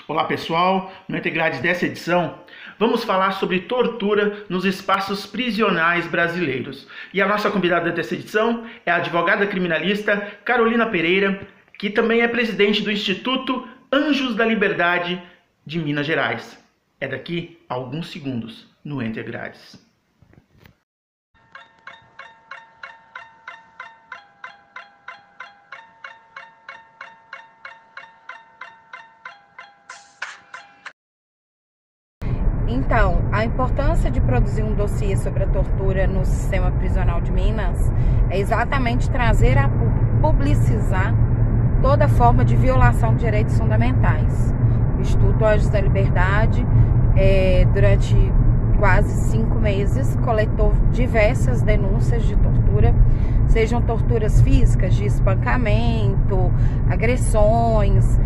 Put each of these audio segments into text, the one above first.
Olá pessoal, no Integrades dessa edição vamos falar sobre tortura nos espaços prisionais brasileiros. E a nossa convidada dessa edição é a advogada criminalista Carolina Pereira, que também é presidente do Instituto Anjos da Liberdade de Minas Gerais. É daqui a alguns segundos no Integrades. Então, a importância de produzir um dossiê sobre a tortura no sistema prisional de Minas é exatamente trazer a publicizar toda forma de violação de direitos fundamentais. O Instituto Anjos da Liberdade, durante quase 5 meses, coletou diversas denúncias de tortura, sejam torturas físicas, de espancamento, agressões,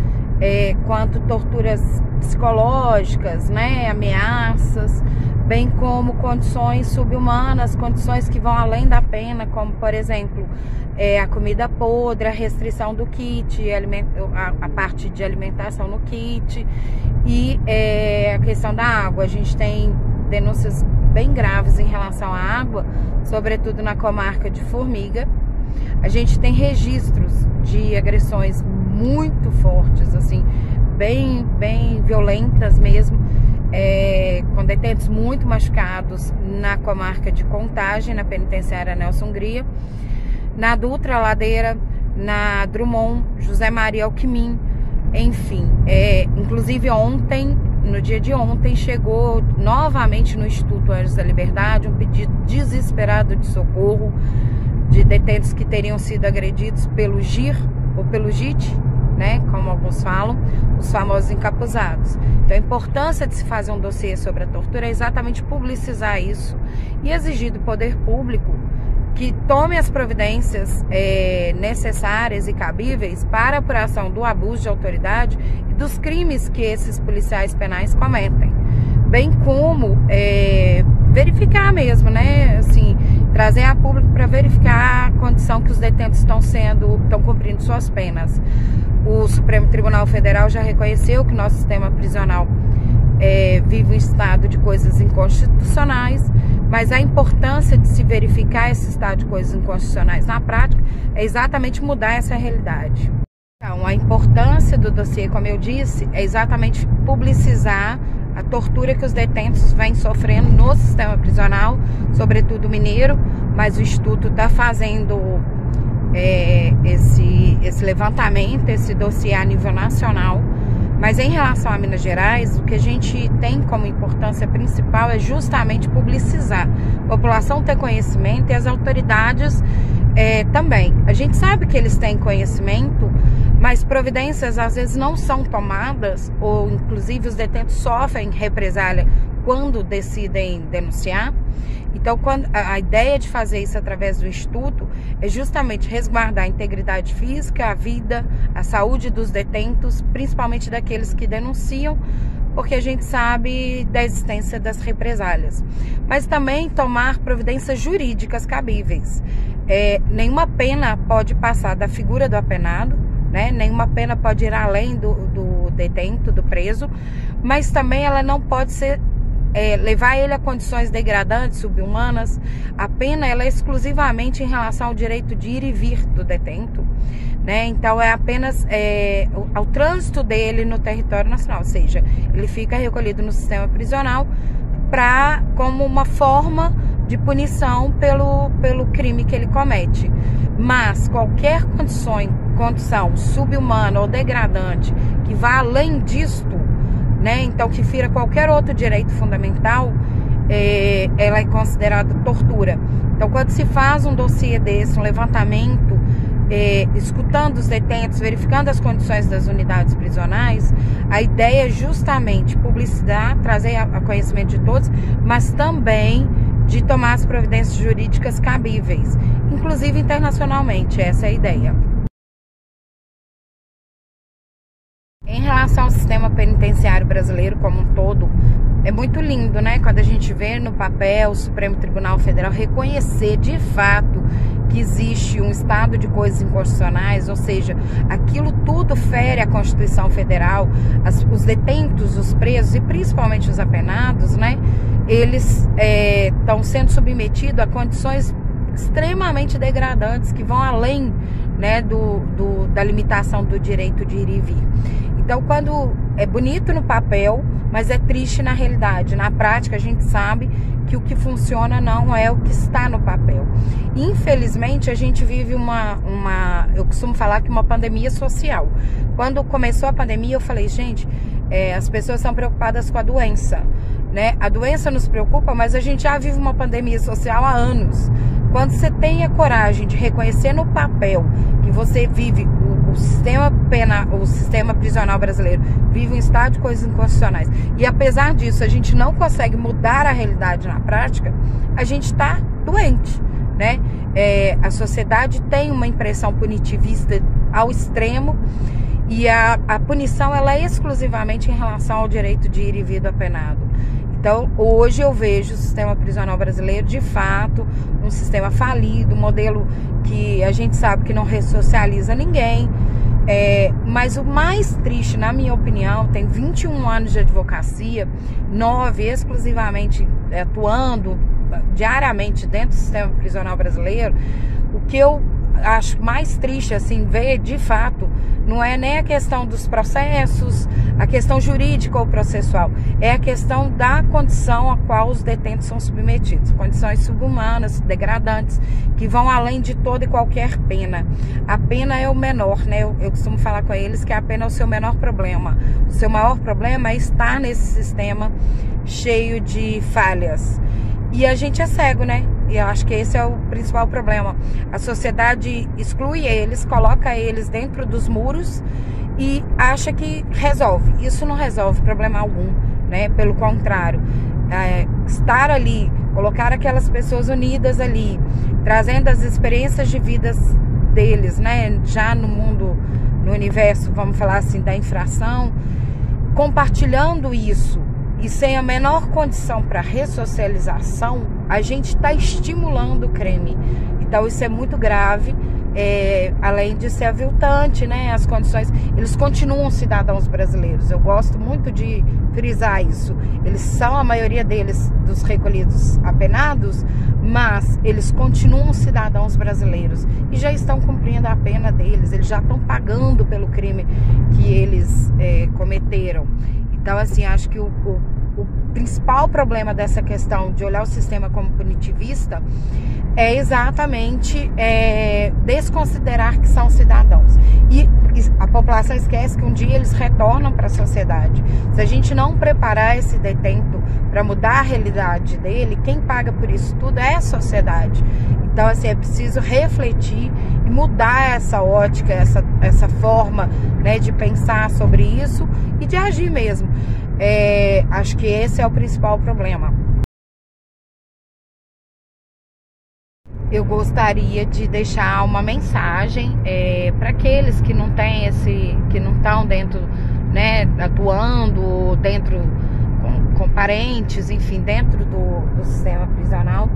quanto torturas psicológicas, ameaças, bem como condições subhumanas, condições que vão além da pena, como, por exemplo, a comida podre, a restrição do kit, a parte de alimentação no kit e a questão da água. A gente tem denúncias bem graves em relação à água, sobretudo na comarca de Formiga. A gente tem registros de agressões muito fortes, assim, bem violentas mesmo, com detentos muito machucados na comarca de Contagem, na penitenciária Nelson Hungria, na Dutra Ladeira, na Drummond, José Maria Alckmin, enfim. Inclusive ontem, no dia de ontem, chegou novamente no Instituto Anjos da Liberdade um pedido desesperado de socorro de detentos que teriam sido agredidos pelo GIR ou pelo JIT, como alguns falam, os famosos encapuzados. Então a importância de se fazer um dossiê sobre a tortura é exatamente publicizar isso e exigir do poder público que tome as providências necessárias e cabíveis para a apuração do abuso de autoridade e dos crimes que esses policiais penais cometem, bem como verificar mesmo, assim, trazer a público para verificar a condição que os detentos estão cumprindo suas penas. O Supremo Tribunal Federal já reconheceu que nosso sistema prisional vive um estado de coisas inconstitucionais, mas a importância de se verificar esse estado de coisas inconstitucionais na prática é exatamente mudar essa realidade. Então, a importância do dossiê, como eu disse, é exatamente publicizar a tortura que os detentos vêm sofrendo no sistema prisional, sobretudo mineiro, mas o Instituto está fazendo esse levantamento, esse dossiê a nível nacional. Mas em relação a Minas Gerais, o que a gente tem como importância principal é justamente publicizar. A população ter conhecimento e as autoridades também. A gente sabe que eles têm conhecimento, mas providências às vezes não são tomadas, ou inclusive os detentos sofrem represália quando decidem denunciar. Então, a ideia de fazer isso através do Instituto é justamente resguardar a integridade física, a vida, a saúde dos detentos, principalmente daqueles que denunciam, porque a gente sabe da existência das represálias. Mas também tomar providências jurídicas cabíveis. Nenhuma pena pode passar da figura do apenado, nenhuma pena pode ir além do detento, do preso, mas também ela não pode ser levar ele a condições degradantes, subhumanas. A pena ela é exclusivamente em relação ao direito de ir e vir do detento, então é apenas ao trânsito dele no território nacional, ou seja, ele fica recolhido no sistema prisional como uma forma de punição pelo crime que ele comete. Mas qualquer condição subhumana ou degradante que vá além disto, então que fira qualquer outro direito fundamental, ela é considerada tortura. Então, quando se faz um dossiê desse, um levantamento, escutando os detentos, verificando as condições das unidades prisionais, a ideia é justamente publicitar, trazer a conhecimento de todos, mas também de tomar as providências jurídicas cabíveis, inclusive internacionalmente. Essa é a ideia. Em relação ao sistema penitenciário brasileiro como um todo, é muito lindo, quando a gente vê no papel o Supremo Tribunal Federal reconhecer de fato que existe um estado de coisas inconstitucionais, ou seja, aquilo tudo fere a Constituição Federal, os detentos, os presos e principalmente os apenados, né? Eles estão sendo submetidos a condições extremamente degradantes que vão além, né, da limitação do direito de ir e vir. Então, quando é bonito no papel, mas é triste na realidade. Na prática, a gente sabe que o que funciona não é o que está no papel. Infelizmente, a gente vive eu costumo falar que uma pandemia social. Quando começou a pandemia, eu falei, gente, as pessoas são preocupadas com a doença, né? A doença nos preocupa, mas a gente já vive uma pandemia social há anos. Quando você tem a coragem de reconhecer no papel que você vive o sistema prisional brasileiro vive um estado de coisas inconstitucionais, e apesar disso a gente não consegue mudar a realidade na prática, a gente está doente, né? A sociedade tem uma impressão punitivista ao extremo, e a punição ela é exclusivamente em relação ao direito de ir e vir do apenado. Então, hoje eu vejo o sistema prisional brasileiro, de fato, um sistema falido, um modelo que a gente sabe que não ressocializa ninguém. Mas o mais triste, na minha opinião, tem 21 anos de advocacia, 9 exclusivamente atuando diariamente dentro do sistema prisional brasileiro. O que eu acho mais triste, assim, ver de fato, não é nem a questão dos processos, a questão jurídica ou processual, é a questão da condição a qual os detentos são submetidos, condições subhumanas, degradantes, que vão além de toda e qualquer pena. A pena é o menor, né? Eu costumo falar com eles que a pena é o seu menor problema. O seu maior problema é estar nesse sistema cheio de falhas. E a gente é cego, né? E eu acho que esse é o principal problema. A sociedade exclui eles, coloca eles dentro dos muros e acha que resolve. Isso não resolve problema algum, né? Pelo contrário, estar ali, colocar aquelas pessoas unidas ali, trazendo as experiências de vidas deles, né? Já no mundo, no universo, vamos falar assim, da infração, compartilhando isso, e sem a menor condição para ressocialização, a gente está estimulando o crime. Então isso é muito grave, além de ser aviltante, né? As condições, eles continuam cidadãos brasileiros. Eu gosto muito de frisar isso. Eles são, a maioria deles, dos recolhidos apenados, mas eles continuam cidadãos brasileiros e já estão cumprindo a pena deles, eles já estão pagando pelo crime que eles cometeram. Então, assim, acho que o principal problema dessa questão de olhar o sistema como punitivista é exatamente desconsiderar que são cidadãos. E a população esquece que um dia eles retornam para a sociedade. Se a gente não preparar esse detento para mudar a realidade dele, quem paga por isso tudo é a sociedade. Então, assim, é preciso refletir e mudar essa ótica, essa forma, né, de pensar sobre isso e de agir mesmo. Acho que esse é o principal problema. Eu gostaria de deixar uma mensagem para aqueles que não têm que não estão dentro, né, atuando dentro com parentes, enfim, dentro do sistema prisional,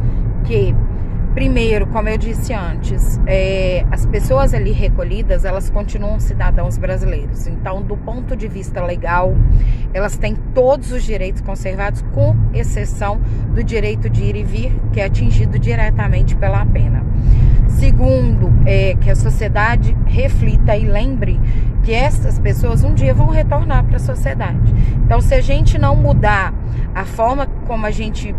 que primeiro, como eu disse antes, as pessoas ali recolhidas, elas continuam cidadãos brasileiros. Então, do ponto de vista legal, elas têm todos os direitos conservados, com exceção do direito de ir e vir, que é atingido diretamente pela pena. Segundo, que a sociedade reflita e lembre que essas pessoas um dia vão retornar para a sociedade. Então, se a gente não mudar a forma como a gente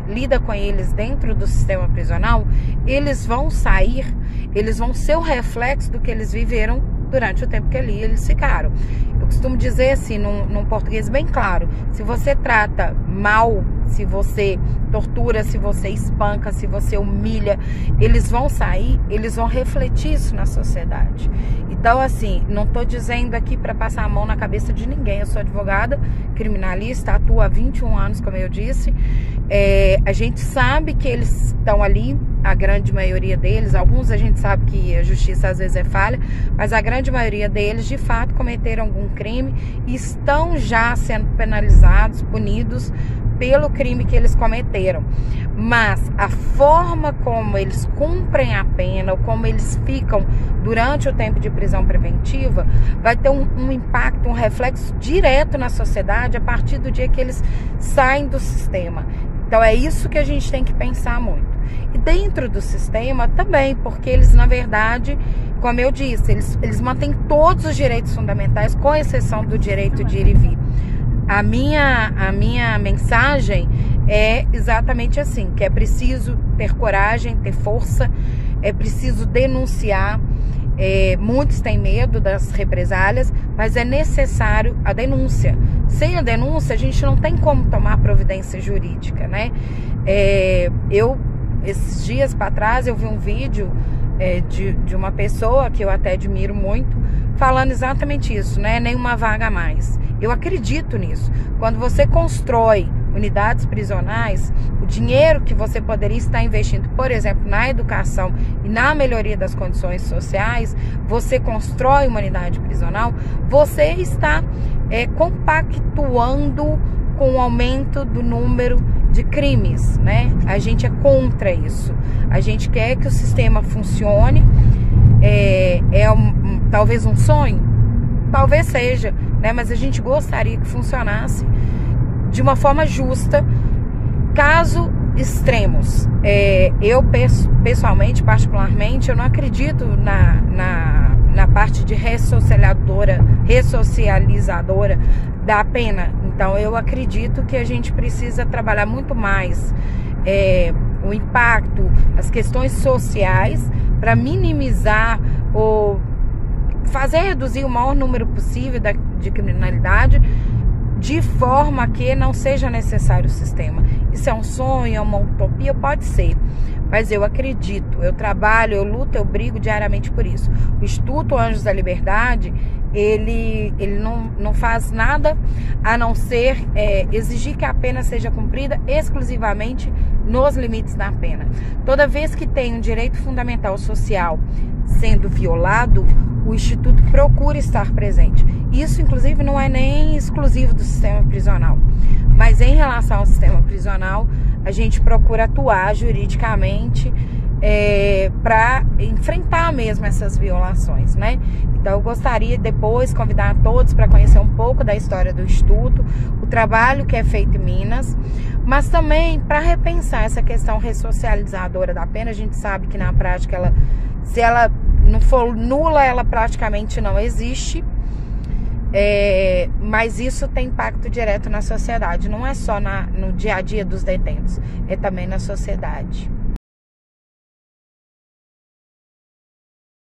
lida com eles dentro do sistema prisional, eles vão sair, eles vão ser o reflexo do que eles viveram durante o tempo que ali eles ficaram. Eu costumo dizer assim, num português bem claro, se você trata mal, se você tortura, se você espanca, se você humilha, eles vão sair, eles vão refletir isso na sociedade. Então, assim, não estou dizendo aqui para passar a mão na cabeça de ninguém. Eu sou advogada criminalista, atuo há 21 anos, como eu disse. A gente sabe que eles estão ali, a grande maioria deles, alguns a gente sabe que a justiça às vezes é falha, mas a grande maioria deles, de fato, cometeram algum crime e estão já sendo penalizados, punidos pelo crime que eles cometeram. Mas a forma como eles cumprem a pena, ou como eles ficam durante o tempo de prisão preventiva, vai ter um impacto, um reflexo direto na sociedade a partir do dia que eles saem do sistema. Então é isso que a gente tem que pensar muito. E dentro do sistema também, porque eles, na verdade, como eu disse, eles mantêm todos os direitos fundamentais, com exceção do direito de ir e vir. A minha mensagem é exatamente assim, que é preciso ter coragem, ter força, é preciso denunciar. Muitos têm medo das represálias, mas é necessário a denúncia. Sem a denúncia, a gente não tem como tomar providência jurídica, né? Esses dias para trás, eu vi um vídeo de uma pessoa que eu até admiro muito, falando exatamente isso, né? Nenhuma vaga a mais. Eu acredito nisso. Quando você constrói unidades prisionais, o dinheiro que você poderia estar investindo, por exemplo, na educação e na melhoria das condições sociais, você constrói uma unidade prisional, você está compactuando com o aumento do número de crimes, né? A gente é contra isso. A gente quer que o sistema funcione. Talvez um sonho? Talvez seja, né? Mas a gente gostaria que funcionasse de uma forma justa, caso extremos. Eu pessoalmente, particularmente, eu não acredito na parte de ressocializadora da pena. Então eu acredito que a gente precisa trabalhar muito mais o impacto, as questões sociais, para minimizar ou reduzir o maior número possível de criminalidade, de forma que não seja necessário o sistema. Isso é um sonho, é uma utopia? Pode ser, mas eu acredito, eu trabalho, eu luto, eu brigo diariamente por isso. O Instituto Anjos da Liberdade, ele não faz nada a não ser exigir que a pena seja cumprida exclusivamente nos limites da pena. Toda vez que tem um direito fundamental social sendo violado, o Instituto procura estar presente. Isso, inclusive, não é nem exclusivo do sistema prisional. Mas em relação ao sistema prisional, a gente procura atuar juridicamente para enfrentar mesmo essas violações, né? Então eu gostaria depois convidar todos para conhecer um pouco da história do Instituto, o trabalho que é feito em Minas, mas também para repensar essa questão ressocializadora da pena. A gente sabe que na prática, se ela não for nula, ela praticamente não existe. Mas isso tem impacto direto na sociedade, não é só no dia a dia dos detentos, é também na sociedade.